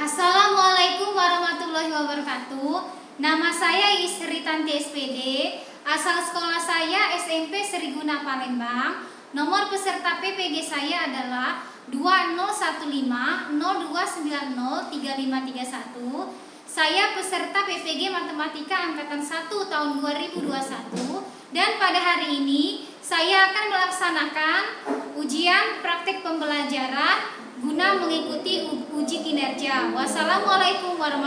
Assalamualaikum warahmatullahi wabarakatuh. Nama saya Isri Tanti SPD. Asal sekolah saya SMP Seriguna Palembang. Nomor peserta PPG saya adalah 201502903531. Saya peserta PPG Matematika Angkatan 1 tahun 2021. Dan pada hari ini saya akan melaksanakan ujian praktik pembelajaran guna mengikuti uji kinerja. Wassalamualaikum warahmatullahi wabarakatuh.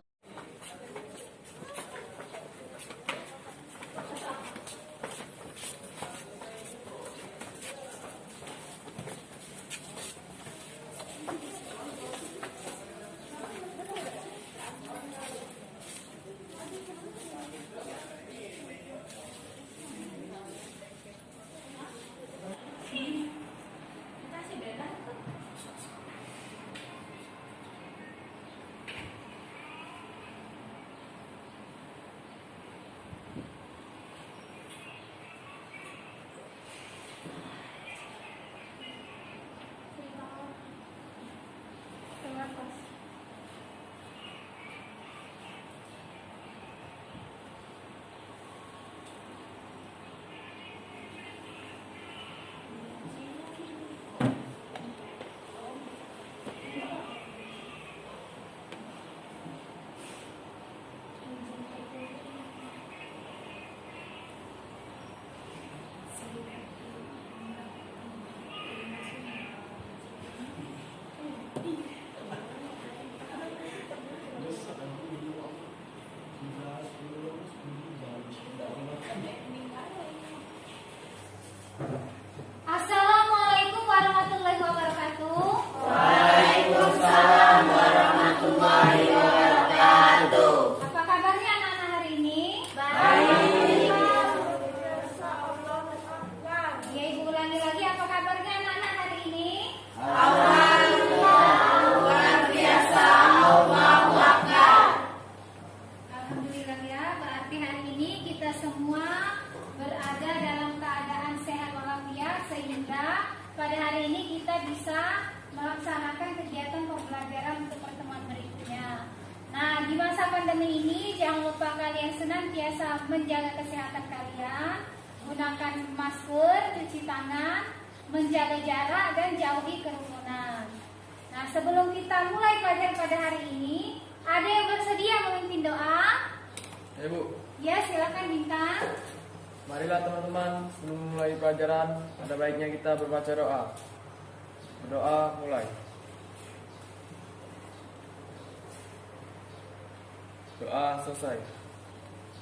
Assalamualaikum warahmatullahi wabarakatuh. Waalaikumsalam warahmatullahi wabarakatuh. Apa kabarnya anak-anak hari ini? Baik. Ya, Ibu ulangi lagi, apa kabarnya anak-anak hari ini? Alhamdulillah luar biasa. Allahu Akbar. Alhamdulillah ya, berarti hari ini kita semua berada dalam keadaan sehat walafiat sehingga pada hari ini kita bisa melaksanakan kegiatan pembelajaran untuk pertemuan berikutnya. Nah, di masa pandemi ini jangan lupa kalian senantiasa menjaga kesehatan kalian, gunakan masker, cuci tangan, menjaga jarak dan jauhi kerumunan. Nah, sebelum kita mulai pelajaran pada hari ini, ada yang bersedia memimpin doa? Ya Bu, Ya, silakan Bintang. marilah teman-teman sebelum mulai pelajaran ada baiknya kita berbaca doa. Berdoa mulai. Doa selesai.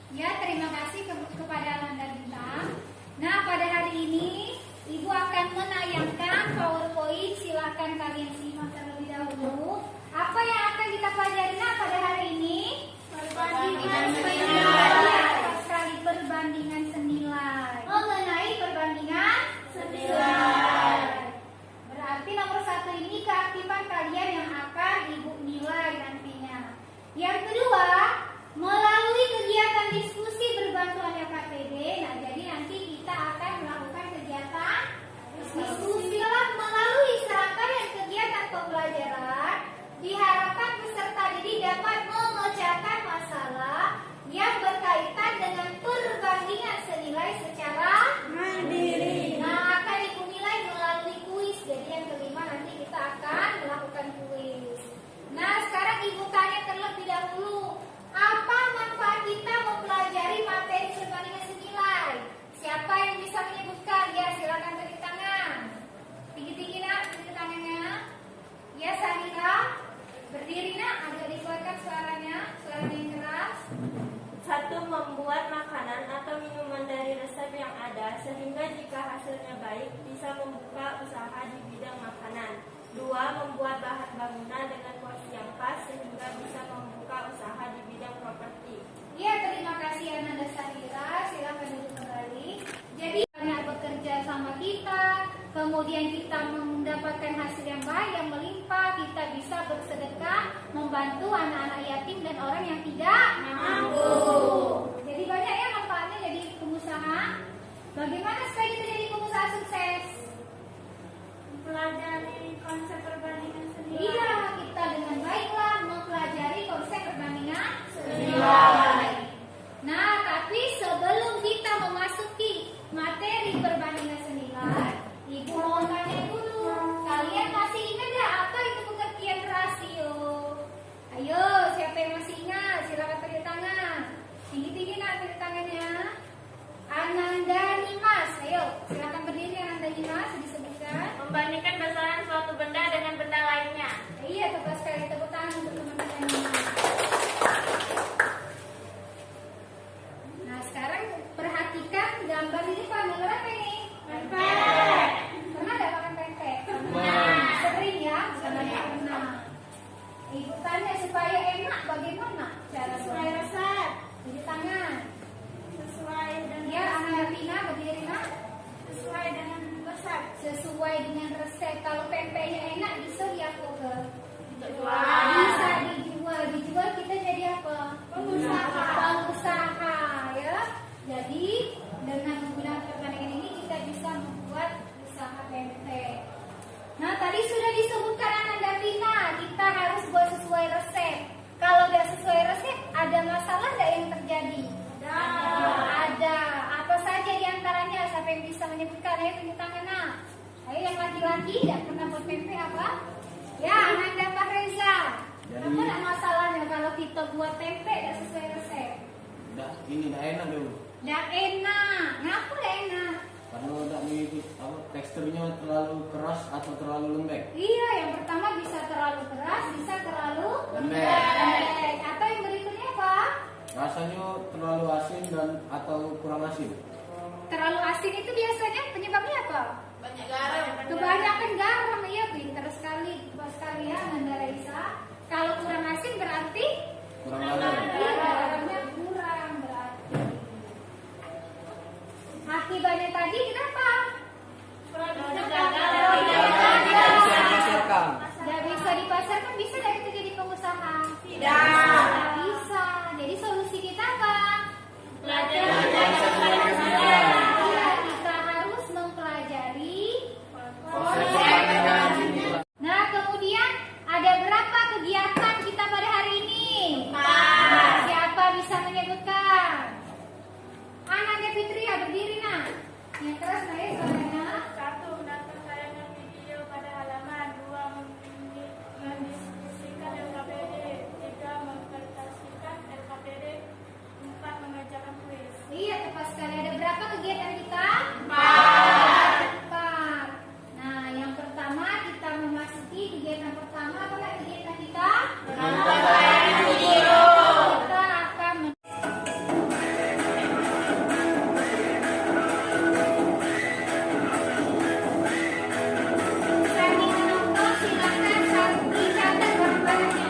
Ya, terima kasih kepada Nanda Bintang. Nah, pada hari ini Ibu akan menayangkan PowerPoint. Silakan kalian simak terlebih dahulu. Apa yang akan kita pelajari pada hari ini? Perbandingan senilai. Sekali perbandingan senilai. Mengenai perbandingan senilai. Berarti nomor 1 ini keaktifan kalian yang akan Ibu nilai nantinya. Yang kedua, melalui kegiatan diskusi berbantuan KPD. Nah, jadi nanti kita akan melakukan kegiatan diskusi. Melalui serangkaian kegiatan pembelajaran, diharapkan peserta didik dapat memecahkan masalah yang berkaitan dengan perbandingan senilai secara mandiri. Nah, akan Ibu nilai melalui kuis. Jadi yang kelima nanti kita akan melakukan kuis. Nah, sekarang Ibu tanya terlebih dahulu, apa manfaat kita mempelajari materi perbandingan senilai? Siapa yang bisa menyebutkan? Ya, silakan beri tangan. Tinggi-tinggi nak, tinggi tangannya. Ya, Sarina. Berdiri nak, agak dikuatkan suaranya yang keras. 1. Membuat makanan atau minuman dari resep yang ada sehingga jika hasilnya baik bisa membuka usaha di bidang makanan. 2. Membuat bahan bangunan dengan porsi yang pas sehingga bisa membuka usaha di bidang properti. Ya, terima kasih Ananda Sarira. Silakan duduk kembali. Jadi banyak bekerja sama kita, kemudian kita mendapatkan hasil yang baik, yang melimpah, kita bisa bersedekah, membantu anak-anak yatim dan orang yang tidak mampu. Jadi banyak ya manfaatnya jadi pengusaha. Bagaimana supaya kita jadi pengusaha sukses? Mempelajari konsep perbandingan senilai. Iya, kita dengan baiklah mempelajari menyebutkan? Ayo tunjuk tangan nak. Ayo yang laki-laki yang pernah buat pempek apa? Ya, Ananda Pak Reza. Apa enggak masalahnya kalau kita buat pempek dan sesuai resep? Ini tidak enak dulu. Nggak enak. Ngapa nggak enak? Karena tidak mengikut teksturnya terlalu keras atau terlalu lembek. Iya, yang pertama bisa terlalu keras, bisa terlalu Lembek. Atau yang berikutnya apa? Rasanya terlalu asin dan atau kurang asin. Terlalu asin itu biasanya penyebabnya apa? Banyak garam. Kebanyakan garam. Iya, pintar sekali, pas sekali ya Nanda Raisa. Kalau kurang asin berarti Kurang garam. iya, garamnya kurang berarti. Akibatnya tadi kenapa? Tidak bisa dipasarkan. Tidak bisa dipasarkan, bisa dari itu jadi pengusaha? Tidak. Tidak bisa. Jadi solusi kita apa? Iya, kita harus mempelajari. Nah, kemudian ada berapa kegiatan kita pada hari ini? Siapa bisa menyebutkan? Ananda Fitria, berdiri nak. Yang keras nak ya suaranya. 1. Menonton tayangan video pada halaman. 2. Mendiskusikan LKPD. 3. Mempresentasikan LKPD. 4. Mengerjakan kuis. Iya, tepat sekali. Ada berapa kegiatan kita? 4. Nah, yang pertama kita memasuki kegiatan pertama. Apa kegiatan kita? Kita akan sambil menonton, silakan dicatat barang-barangnya.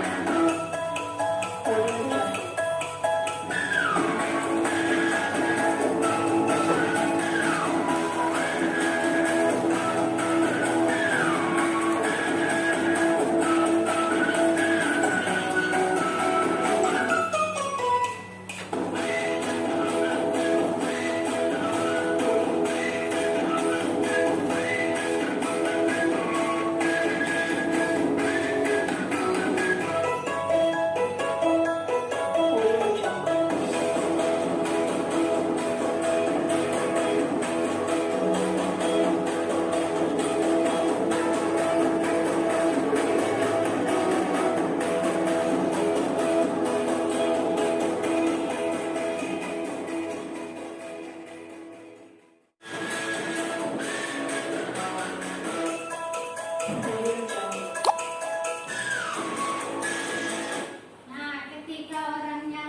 Nah, ketika orangnya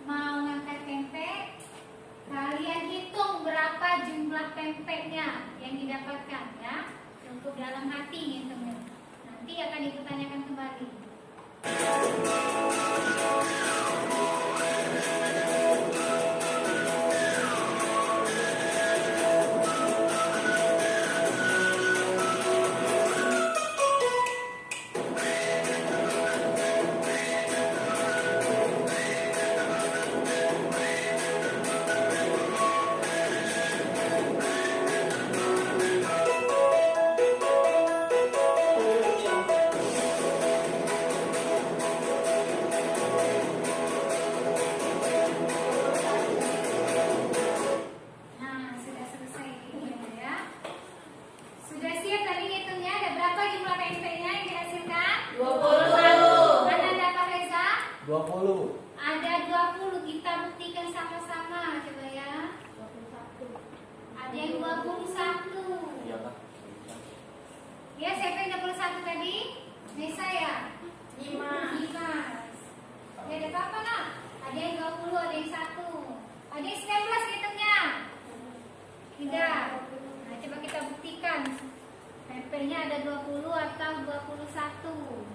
mau ngangkat pempek, kalian hitung berapa jumlah pempeknya yang didapatkan ya. Cukup dalam hati ngitungnya. Nanti akan dipertanyakan kembali. Nah, sudah selesai hitungnya ya. Sudah siap tadi ngitungnya? Ada berapa jumlah pempeknya yang dihasilkan? 20. Ananda Pak Reza? 20. Ada 20, kita buktikan sama-sama coba ya. 21. Ada yang 21. Iya kak. Ya, siapa yang 21 tadi? Nesa ya? 5. Ya, ada berapa nak? Ada yang 20, ada yang 1. Ada yang 19 hitungnya? Tidak. Nah, coba kita buktikan. Pempeknya ada 20 atau 21.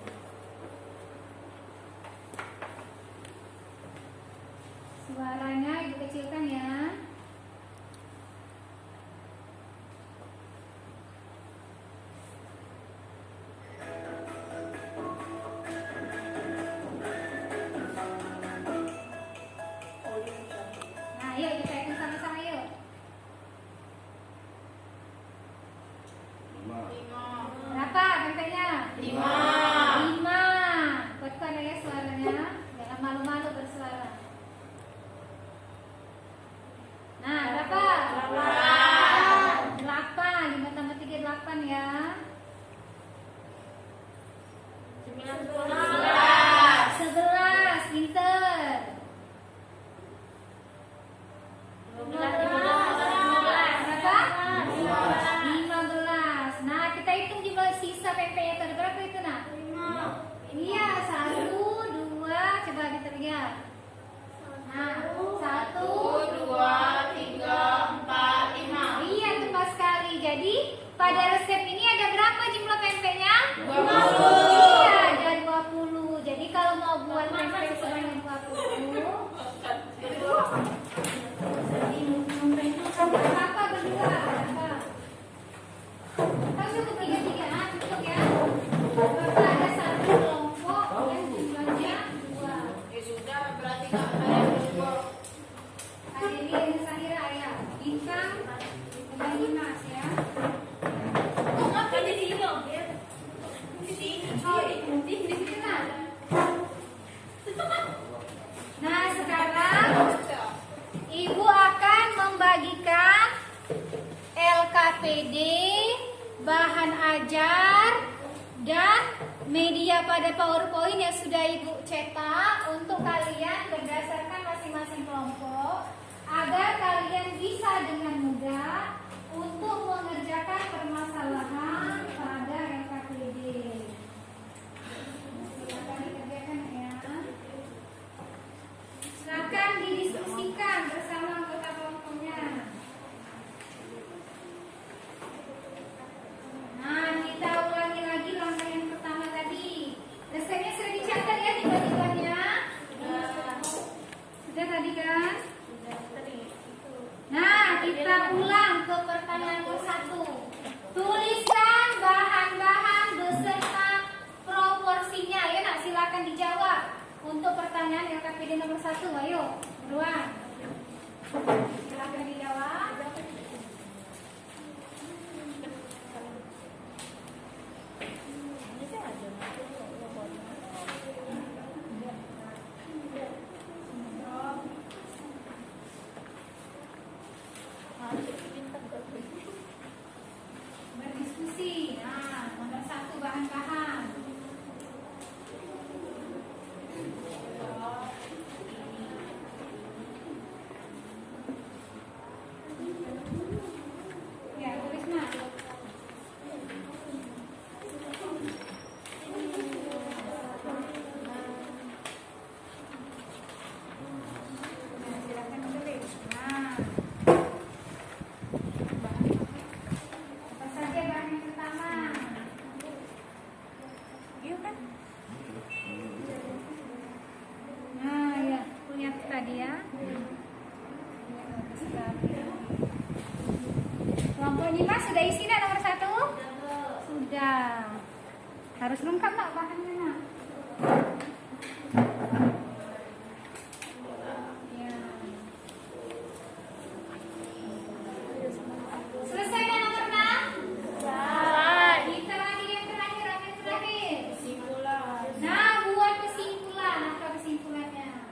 Suaranya ibu kecilkan ya. Nah, yuk kita hitung sama-sama yuk. 5. Berapa pempeknya? 5. 5. Kuatkan ya suaranya. Jangan malu-malu bersuara. Nah, berapa? 8. 11, pinter. 15. Nah, kita hitung jumlah sisa pempeknya tadi berapa itu, nak? Iya, 1, 2, coba kita lihat. Nah, 1, 2, 3, 4, 5. iya, tepat sekali. Jadi, pada resep ini ada berapa jumlah pempeknya? 20. Iya, ada 20. Jadi, kalau mau buat pempek sebanyak 20, apa berdua? Apa? Cukup 3-3, cukup ya. Bapak ada satu kelompok yang jumlahnya 2. Ya sudah, berarti nggak ada kelompok. Hadirin Sahira ya, bintang bagi Mas ya. Di situ nah. Nah, sekarang Ibu akan membagikan LKPD, bahan ajar, dan media pada PowerPoint yang sudah Ibu cetak untuk kalian berdasarkan masing-masing kelompok agar kalian bisa dengan mudah untuk mengerjakan permasalahan pada LKPD. Silakan dikerjakan ya. Silakan didiskusikan bersama anggota kelompoknya. Nah, kita ulangi lagi langkah yang pertama tadi. Resepnya sudah dicatat ya tiba-tibanya? Sudah tadi kan? Nah, kita ulang ke pertanyaan ke-1. Tuliskan bahan-bahan beserta proporsinya. Ya, nak silakan dijawab. Untuk pertanyaan LKPD nomor 1, ayo, buruan. Silakan dijawab. Berdiskusi. Nah, nomor 1 bahan-bahan. Ya, tulis Mas. Nah, silakan tulis. Nah. Apa saja bahan yang pertama? Iya kan? Nah, ya, punya tadi ya. Kelompok 5 sudah isi nak nomor 1? Sudah. Harus lengkap nak bahannya nak. Ya. Selesai kan nomor 6? Kita lagi yang terakhir, apa yang terakhir? Nah, buat kesimpulan. Apa kesimpulannya?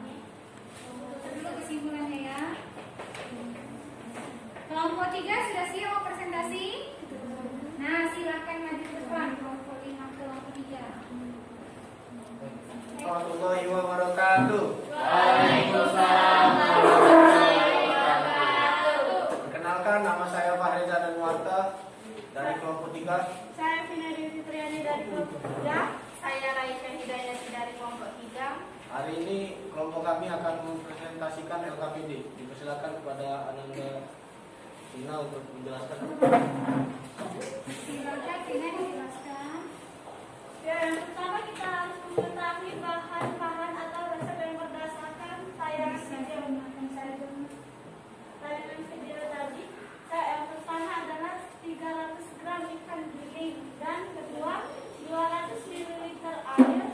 Dulu kesimpulannya ya. Kelompok 3 sudah siap mau presentasi? Nah, silakan maju ke depan. Kelompok 5, kelompok 3. Warahmatullahi wabarakatuh. Waalaikumsalam warahmatullahi wabarakatuh. Perkenalkan, nama saya Fahreza Danuarta dari kelompok 3. Saya Vina Dewi Fitriani dari kelompok 3. Saya Raisa Hidayati dari kelompok 3. Hari ini kelompok kami akan mempresentasikan LKPD. Dipersilakan kepada Ananda Vina untuk menjelaskan. Silakan Vina dijelaskan. Ya, yang pertama kita harus mengetahui bahan-bahan atau resep yang berdasarkan tayangan video tadi. Yang pertama adalah 300 gram ikan giling dan kedua 200 ml air.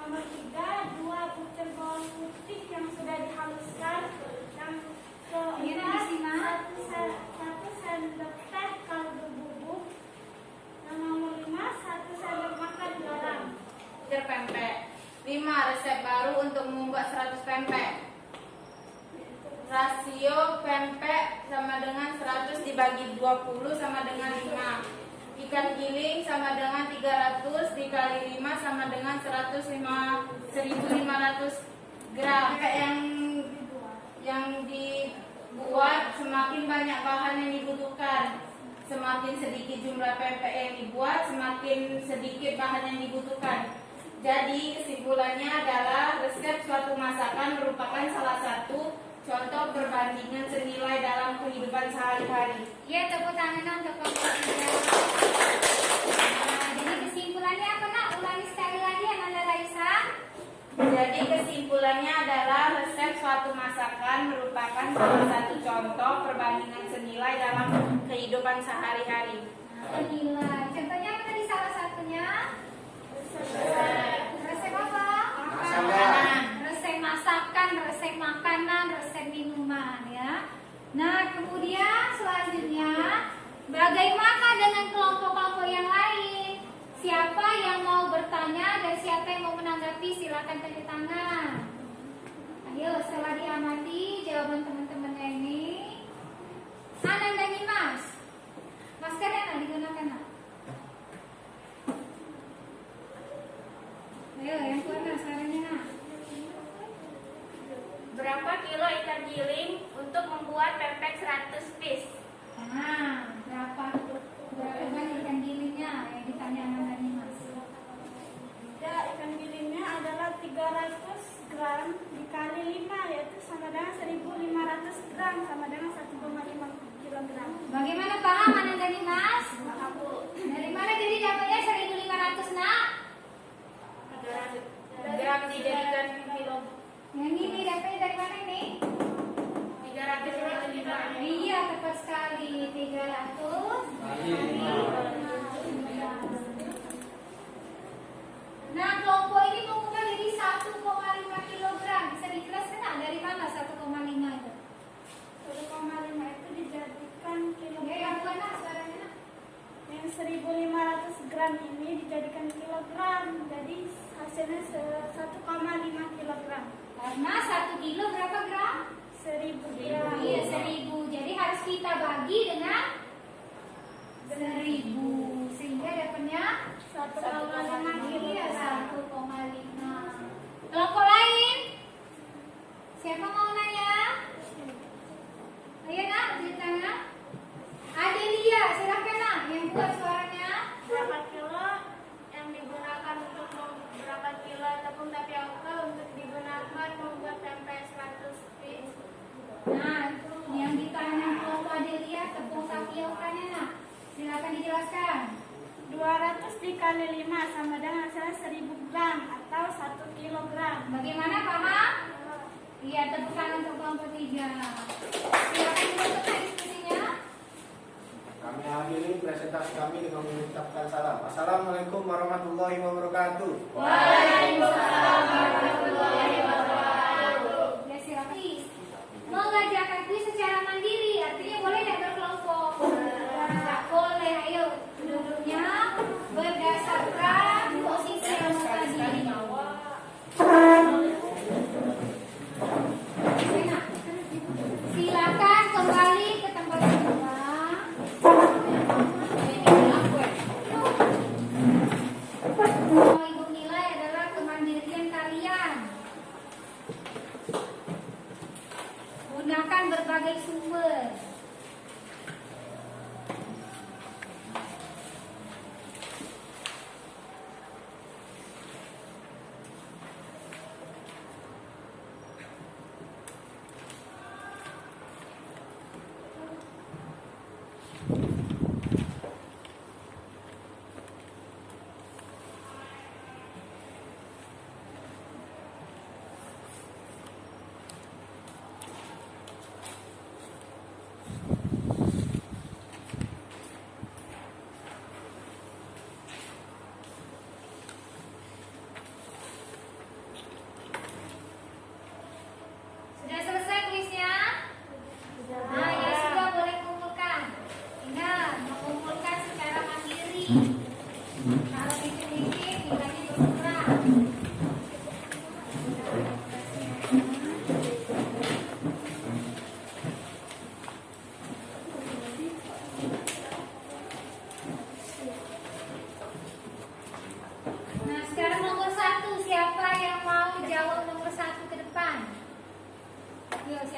Nomor 3, 2 butir bawang putih yang sudah dihaluskan. Yang keempat, 1 sendok teh kaldu bubuk. Yang nomor 5, 1 sendok makan garam. Butir pempek. 5 resep baru untuk membuat 100 pempek. Rasio pempek sama dengan 100 dibagi 20 sama dengan 5. Ikan giling sama dengan 300 dikali 5 sama dengan 1.500 gram. Yang dibuat semakin banyak bahan yang dibutuhkan. Semakin sedikit jumlah pempek yang dibuat, semakin sedikit bahan yang dibutuhkan. Jadi kesimpulannya adalah resep suatu masakan merupakan salah satu contoh perbandingan senilai dalam kehidupan sehari-hari. Ya, tepuk tangan untuk kelompok 3. Nah, jadi kesimpulannya apa nak? Ulangi sekali lagi Ananda Raisa. Jadi kesimpulannya adalah resep suatu masakan merupakan salah satu contoh perbandingan senilai dalam kehidupan sehari-hari. Nah, nilai. Contohnya apa tadi salah satunya? Resep apa? Masakan. Resep masakan, resep makanan, resep minuman ya. Nah, kemudian selanjutnya bagaimana dengan kelompok-kelompok yang lain? Siapa yang mau bertanya dan siapa yang mau menanggapi silakan tanda tangan. Ayo setelah diamati jawaban teman-temannya ini. Ananda Nimas. Maskernya nak digunakan nak? Ayo yang kuat nak suaranya nak. Berapa kilo ikan giling untuk membuat pempek 100 piece? Nah, berapa banyak ikan gilingnya yang ditanya Ananda Nimas? Ya, ikan gilingnya adalah 300 gram dikali 5 yaitu sama dengan 1.500 gram sama dengan 1,5 kilogram. Bagaimana paham Ananda Nimas? Paham, Bu. Dari mana jadi dapatnya 1.500 nak? Gram dijadikan kilo. Yang ini dapatnya dari mana ini? 300 kilo. Iya, tepat sekali 300. Nah, kelompok ini mengubah jadi 1,5 kilogram. Bisa dijelaskan nak dari mana 1,5 itu? 1,5 itu dijadikan Ya, yang bukan nak suaranya nak. yang 1.500 gram ini dijadikan kilogram, jadi hasilnya 1,5 kilogram. Karena 1 kilo berapa gram? 1.000 gram. Iya, 1.000. Jadi harus kita bagi dengan 1.000 sehingga dapatnya 1,5 iya, kilogram. 1,5. Kelompok lain? Siapa mau nanya? Ayo nak, di tangan. Adelia, silakan nak yang buat suaranya. Berapa kilo yang digunakan untuk berapa kilo tepung tapioka untuk digunakan membuat pempek 100 piece? Nah, itu yang ditanya kelompok Adelia tepung tapiokanya nak. Silakan dijelaskan. 200 dikali 5 sama dengan hasilnya 1.000 gram atau 1 kilogram. Bagaimana paham? Iya, tepuk tangan untuk kelompok 3. Silakan ditutup diskusinya. Kami akhiri presentasi kami dengan mengucapkan salam. Assalamualaikum warahmatullahi wabarakatuh. Waalaikumsalam warahmatullahi wabarakatuh. Ya, silakan. Mengajarkan kuis secara mandiri, artinya boleh tidak berkelompok? Boleh. Ayo, duduknya berdasarkan posisi yang tadi. Silakan kembali ke tempat semula. Mau ibu nilai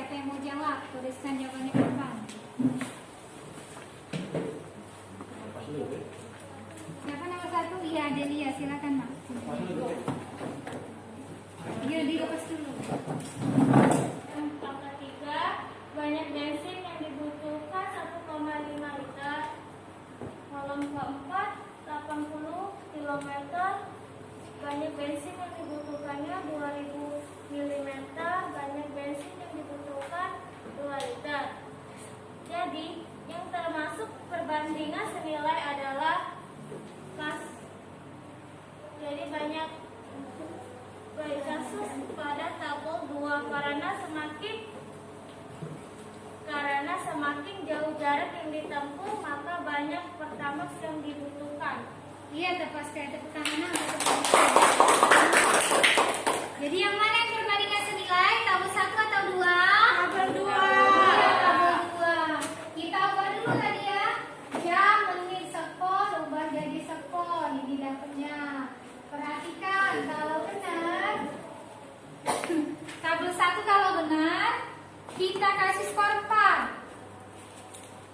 Siapa yang mau jawab? Tuliskan jawabannya ke depan. Siapa nomor 1? Iya, Adelia. Silakan, Mak. Iya, dilepas dulu. Yang ketiga, banyak bensin yang dibutuhkan 1,5 liter. Kolom keempat, 80 km. Banyak bensin yang dibutuhkannya 2000 mm. Banyak bensin yang dibutuhkan 2 liter. Jadi, yang termasuk perbandingan senilai adalah jadi banyak kasus pada tabel 2 karena semakin jauh jarak yang ditempuh maka banyak pertamax yang dibutuhkan. Iya, tepat sekali. Tepuk tangan. Jadi yang mana yang perbandingan senilai? Tabel 1 atau 2? Tabel 2. Iya, tabel 2. Kita ubah dulu tadi ya. Jam, menit, sekon, ubah jadi sekon. Ini dapatnya. Perhatikan, kalau benar tabel 1 kalau benar kita kasih skor 4.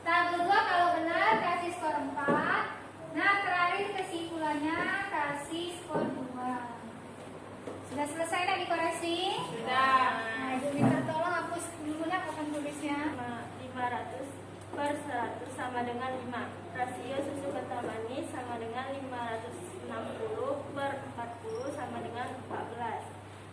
Tabel 2 kalau benar kasih skor 4. Nah, terakhir kesimpulannya kasih skor 2. Sudah selesai dah dikoreksi? Sudah. Nah, Ibu minta tolong hapus dulu dah papan tulisnya. 500 per 100 sama dengan 5. Rasio susu kental manis sama dengan 560 per 40 sama dengan 14.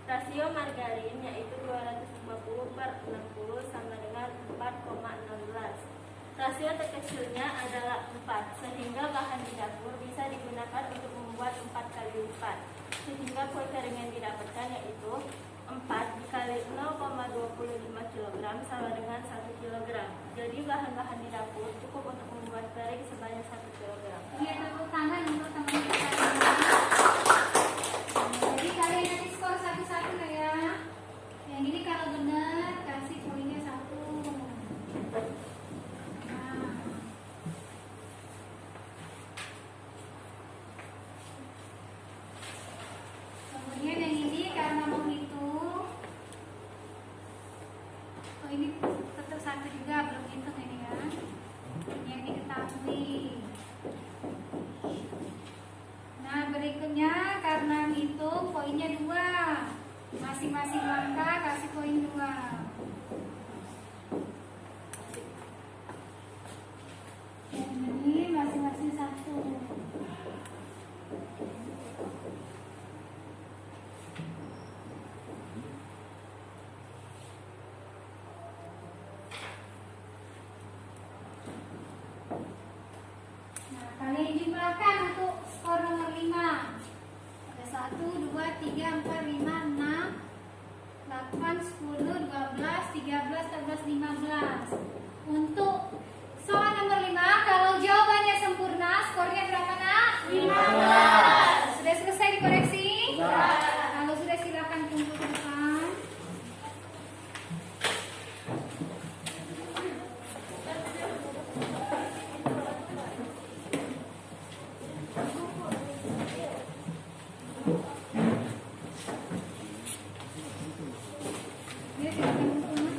Rasio margarin yaitu 250 per 60 sama dengan 4,16. Rasio terkecilnya adalah 4, sehingga bahan di dapur bisa digunakan untuk membuat 4 kali lipat. Sehingga kue kering yang didapatkan yaitu 4 dikali 0,25 kg sama dengan 1 kg. Jadi bahan-bahan di dapur cukup untuk membuat kering sebanyak 1 kg. Iya, tepuk tangan untuk teman kita. Jadi kalian kasih skor satu-satu lah ya. Yang ini kalau benar kasih poinnya 1. Nah. Kemudian yang ini karena menghitung. Oh, ini tetap 1 juga, belum hitung ini ya. Yang diketahui. Nah, berikutnya karena hitung poinnya 2. Masing-masing langkah kasih poin 2. Yang ini masing-masing 1. Nah, kalian jumlahkan untuk skor nomor 5. Ada 1, 2, 3, 4, 5, 6, 8, 10, 12, 13, 14, 15. Untuk soal nomor 5, kalau jawabannya sempurna, skornya berapa, Nak? 15. Sudah selesai dikoreksi? Kalau sudah silakan kumpul ke depan.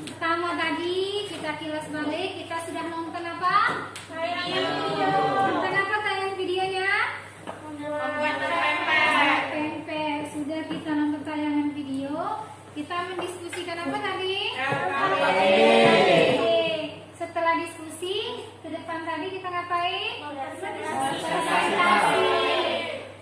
Pertama tadi kita kilas balik, kita sudah nonton apa? Nonton apa tayang videonya? Membuat pempek. Pempek. Sudah kita nonton tayangan video. Kita mendiskusikan apa tadi? LKPD. Setelah diskusi, ke depan tadi kita ngapain? Presentasi.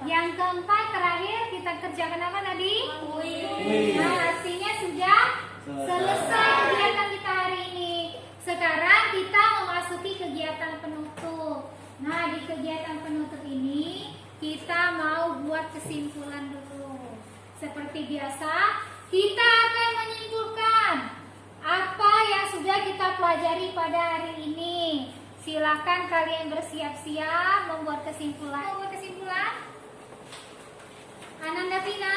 Yang keempat terakhir kita kerjakan apa tadi? Kuis. Nah, artinya sudah selesai kegiatan kita hari ini. Sekarang kita memasuki kegiatan penutup. Nah, di kegiatan penutup ini kita mau buat kesimpulan dulu. Seperti biasa, kita akan menyimpulkan apa yang sudah kita pelajari pada hari ini. Silakan kalian bersiap-siap membuat kesimpulan. Membuat kesimpulan? Ananda Vina?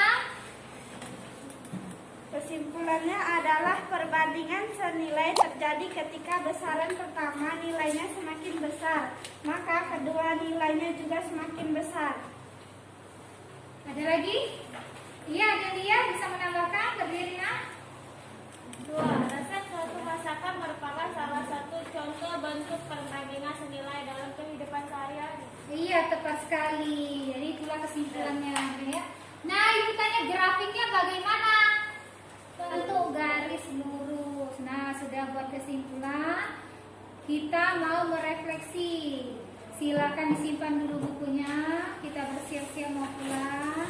Kesimpulannya adalah perbandingan senilai terjadi ketika besaran pertama nilainya semakin besar, maka kedua nilainya juga semakin besar. Ada lagi? Iya, ada dia bisa menambahkan, berdiri, Nak. 2. Resep suatu masakan merupakan salah satu contoh bentuk perbandingan senilai dalam kehidupan sehari-hari. Iya, tepat sekali. Jadi itulah kesimpulannya ya. Nah, ibu tanya grafiknya bagaimana? Bentuk garis lurus. Nah, sudah buat kesimpulan. Kita mau merefleksi. Silakan disimpan dulu bukunya. Kita bersiap-siap mau pulang.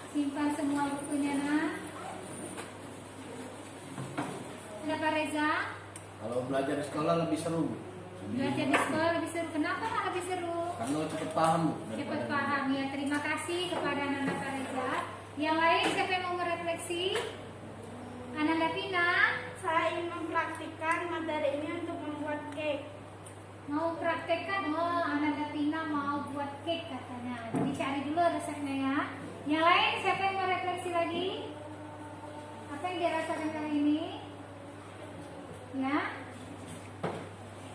Simpan semua bukunya, nak. Ada Pak Reza? Kalau belajar di sekolah lebih seru. Belajar di sekolah lebih seru. Kenapa nak lebih seru? Karena cepat paham, Bu. Cepat paham ya. Terima kasih kepada Ananda Pak Reza. Yang lain siapa yang mau merefleksi? Ananda Pina Saya ingin mempraktikkan materi ini untuk membuat cake. mau praktekkan. Oh, Ananda Pina mau buat cake katanya. Jadi cari dulu resepnya ya. Yang lain siapa yang mau refleksi lagi? Apa yang dirasakan kali ini? Ya.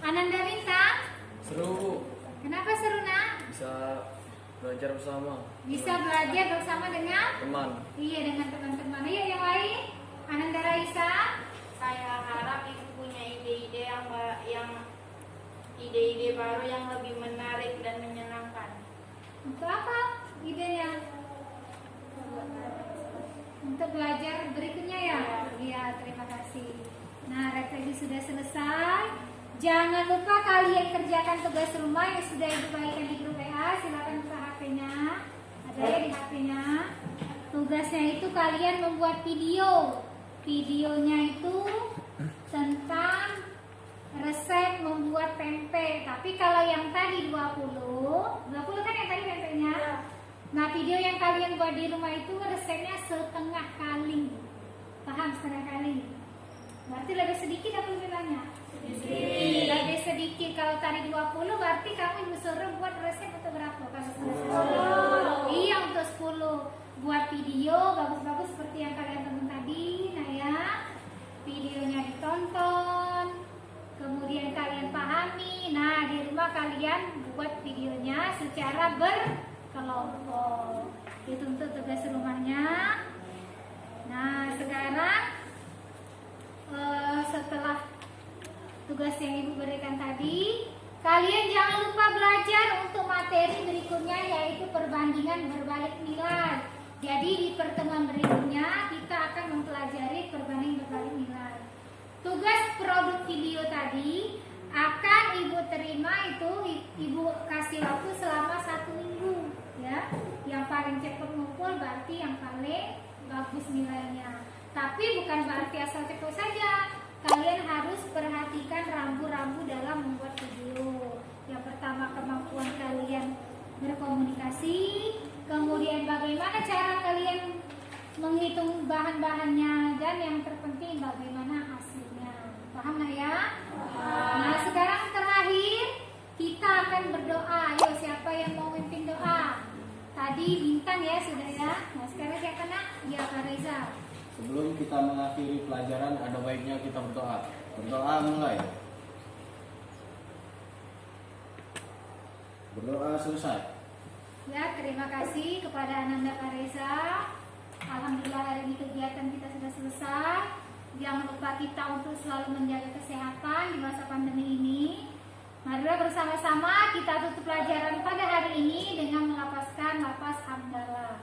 Ananda Bintang, Seru, Bu. kenapa seru nak? Bisa belajar bersama Bisa belajar bersama dengan teman. iya dengan teman-teman. Iya, yang lain? Ananda Raisa, Saya harap ibu punya ide-ide yang ide-ide baru yang lebih menarik dan menyenangkan. untuk apa idenya? Untuk belajar berikutnya ya? Iya, terima kasih. Nah, refleksi sudah selesai. Jangan lupa kalian kerjakan tugas rumah yang sudah ibu bagikan di grup WA. Silakan buka HP-nya. Ada ya di HP-nya. Tugasnya itu kalian membuat video. Videonya itu tentang resep membuat pempek. Tapi kalau yang tadi 20 kan yang tadi pempeknya. Nah, video yang kalian buat di rumah itu resepnya setengah kali. Paham setengah kali? Berarti lebih sedikit atau lebih banyak? Lebih sedikit. Kalau tadi 20 berarti kamu ibu suruh buat resep untuk berapa? Kalau sudah 10. Iya, untuk 10. Buat video bagus-bagus seperti yang kalian tonton tadi. Nah ya, videonya ditonton. Kemudian kalian pahami. Nah, di rumah kalian buat videonya secara berkelompok. Itu untuk tugas rumahnya. Nah, sekarang setelah tugas yang ibu berikan tadi, kalian jangan lupa belajar untuk materi berikutnya, yaitu perbandingan berbalik nilai. Jadi di pertemuan berikutnya kita akan mempelajari perbandingan berbalik nilai. Tugas produk video tadi akan ibu terima itu ibu kasih waktu selama 1 minggu ya. Yang paling cepat ngumpul berarti yang paling bagus nilainya. Tapi bukan berarti asal cepat saja. Kalian harus perhatikan rambu-rambu dalam membuat video. Yang pertama, kemampuan kalian berkomunikasi. Kemudian bagaimana cara kalian menghitung bahan-bahannya. Dan yang terpenting bagaimana hasilnya. Paham lah ya? Nah, sekarang terakhir kita akan berdoa. Ayo, siapa yang mau mimpin doa? Tadi Bintang ya, sudah ya. Nah, sekarang siapa nak? Ya, Kak Reza. Sebelum kita mengakhiri pelajaran, ada baiknya kita berdoa. Berdoa mulai. Berdoa selesai. Ya, terima kasih kepada Ananda Kak Reza. Alhamdulillah hari ini kegiatan kita sudah selesai. Jangan lupa kita untuk selalu menjaga kesehatan di masa pandemi ini. Marilah bersama-sama kita tutup pelajaran pada hari ini dengan melafazkan lafaz hamdalah.